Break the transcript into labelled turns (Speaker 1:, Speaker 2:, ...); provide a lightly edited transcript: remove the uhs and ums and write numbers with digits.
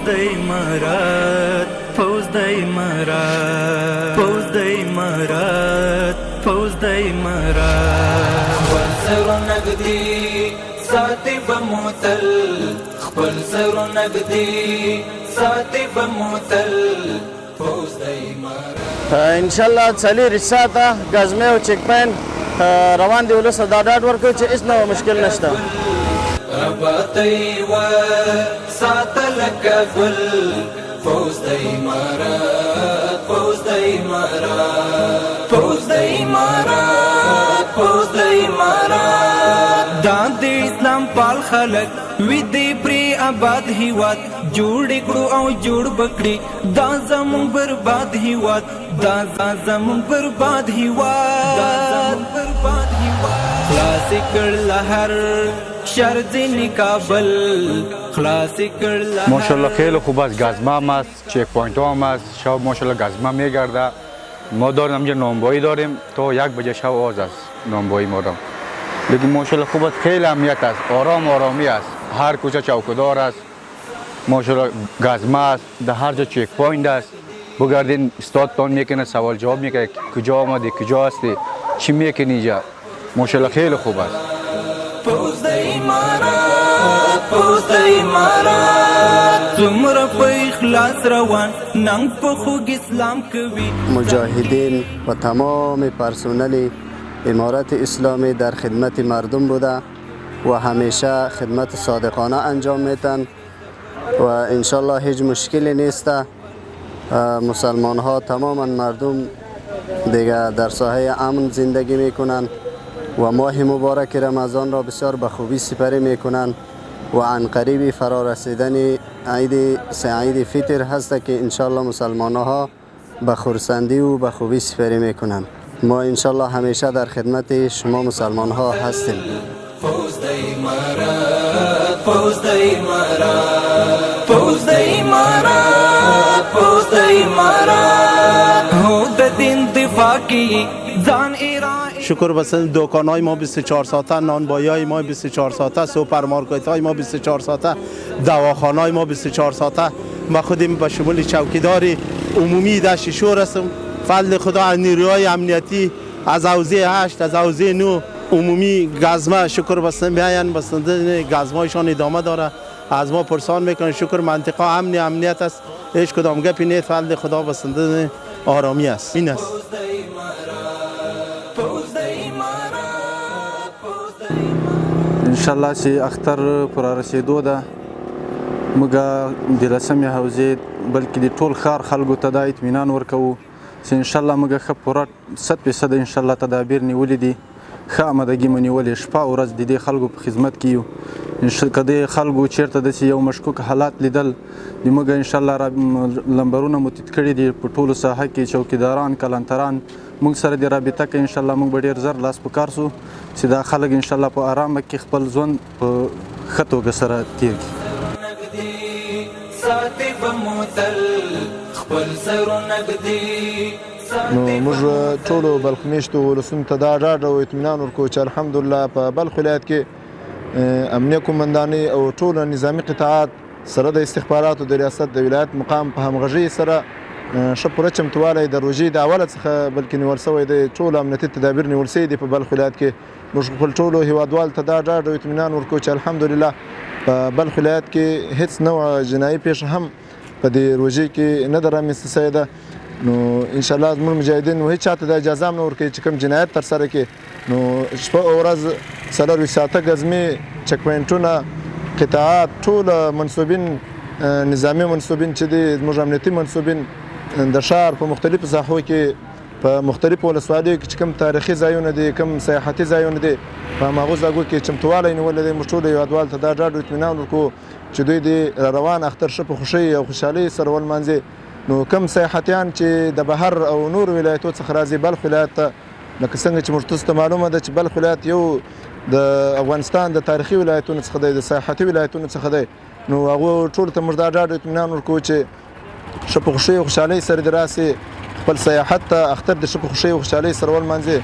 Speaker 1: د امارات فوز د امارات فوز د امارات فوز د امارات خپل سر نګدي ساتي بموتل خپل سر نګدي ساتي بموتل فوز د امارات
Speaker 2: ان شاء الله څلې رساته غزمه او چیک پاین روان دی ولس دا ډاډ ورکوي چې هیڅ نه مشکل نشته
Speaker 1: رباطي و ساتل کګل فوز د امارات فوز د امارات فوز د امارات فوز د امارات دا د اسلام پال خلک وی دی پری آباد هیواد جوړ کړو او جوړ بکړي دا زمون برباد هیواد دا زمون برباد هیواد دا زمون برباد هیواد کلاسیکل لهر شرزین کابل کلاسیکل لهر
Speaker 3: ماشاءالله خیلی خوب است گزمه هم است چک پوینت هم است شب ماشاءالله گزمه میگرده ما داریم همینجا نانبایی داریم تا 1 بجه شب آز است نانبایی ما دارم لیکن ماشاءالله خوب است خیلی امنیت است آرامی است هر کوچه چوکدار است ماشاءالله گزمه است در هر جا چک پوینت است بگردین استادتان میکنه سوال جواب میکنه کجا آمدی کجا هستی چی میکنی اینجا ماشاءالله خیلی خوب است
Speaker 1: فوز د امارات فوز د امارات څومره په اخلاص روان ننګ په خوږ اسلام کوي
Speaker 2: مجاهدین و تمام پرسنل امارت اسلامی در خدمت مردم بوده و همیشه خدمت صادقانه انجام میتن و انشالله هیچ مشکلی نیست مسلمان ها تماما مردم دیگه در ساحه امن زندگی میکنن و ماه مبارک رمضان را بسیار به خوبی سپری میکنن و عن قریب فرا رسیدن عید فطر هست که انشالله مسلمان ها به خرسندی و به خوبی سپری میکنن ما انشالله همیشه در خدمت شما مسلمان ها هستیم
Speaker 1: فوز د امارات فوز د امارات فوز د امارات فوز د امارات هو د دین دفاع کی ځان ایران
Speaker 4: شکر بسن دکان‌های ما 24 ساعته نانبایی‌های ما 24 ساعته سوپرمارکت‌های ما 24 ساعته دواخانه‌های ما 24 ساعته ما خودم به شمول چوکیدار عمومی دشت شور هستم فضل خدا نیروهای امنیتی از حوزه 8 از حوزه 9 عمومی گزمه شکر بسن بیاین بسنده گزمه‌شان ادامه داره از ما پرسان میکنن شکر منطقه امنیت است هیچ کدام گپی نیست فضل خدا بسنده آرامی است این است
Speaker 5: انشالله چې اختر پر رسیدو ده موږ د لسمې حوزې بلکې د ټول ښار خلکو ته دا اطمینان ورکوو چې انشالله موږ ښه پوره 100% انشالله تدابیر نیولي دي ښه آمادګي مو نیولې شپه او ورځ د دې خلکو په خدمت کې یو که د خلکو چېرته داسې یو مشکوک حالات لیدل د موږ انشالله لمبرونه مو تیت کړي دي په ټولو ساحه کې چوکیداران کلانتران موږ سره د رابطه کې انشالله موږ به ډېر زر لاس په کار سو چې دا خلک انشالله په آرامه کې خپل ژوند په ښه توګه سره تیر کړي
Speaker 1: ساتي بموتل خپل سر نګدي
Speaker 6: نو موږ ټولو بلخ میشتو ولسونو ته دا ډاډ او اطمینان ورکوو چې الحمدلله په بلخ ولایت کې امنیه قومندانۍ او ټوله نظامي قطاعات سره د استخباراتو د ریاست د ولایت مقام په همغږۍ سره ښه پوره چمتوالی د روژې د اوله څخه بلکې نیول سوی دی ټولو امنیتي تدابیر نیول سوي دي په بلخ ولایت کې موږ خپل ټولو هیوادوالو ته دا ډاډ او اطمینان ورکوو چې الحمدلله په بلخ ولایت کې هیڅ نوع جنایي پیښه هم په دې روژې کې نه ده رامنځته سوې ده نو انشاءالله زموږ مجاهدین هیڅ چاته د اجازه هم نه ورکوي چې کوم جنایت ترسره کړي نو شپه او ورځ 24 ساعته ګزمې چک پوینټونه قطاعات ټول منصوبین نظامي منصوبین چې دي زموږ امنیتي منصوبین د ښار په مختلفو ساحو کې په مختلفو ولسوالیو کې چې کوم تاریخي ځایونه دي کوم سیاحتي ځایونه دي په هماغو ځایو کې چمتوالی نیولی دی موږ ټولو هیوادوالو ته دا ډاډ او اطمینان ورکوو چې دوی د روان اختر ښه په خوښۍ او خوشحالۍ سره ولمانځي نو کوم سیاحتیان چې د بهر او نور ولایتو څخه راځي بلخ ولایت ته لکه څنګه چې موږ تاسو ته معلومه ده چې بلخ ولایت یو د افغانستان د تاریخي ولایتونو څخه دی د سیاحتي ولایتونو څخه دی نو هغو ټولو ته موږ دا ډاډ او اطمینان ورکوو چې ښه په خوښۍ او خوشحالۍ سره دې راسي خپل سیاحت ته اختر د ښه په خوښۍ او خوشحالۍ سره ولمانځي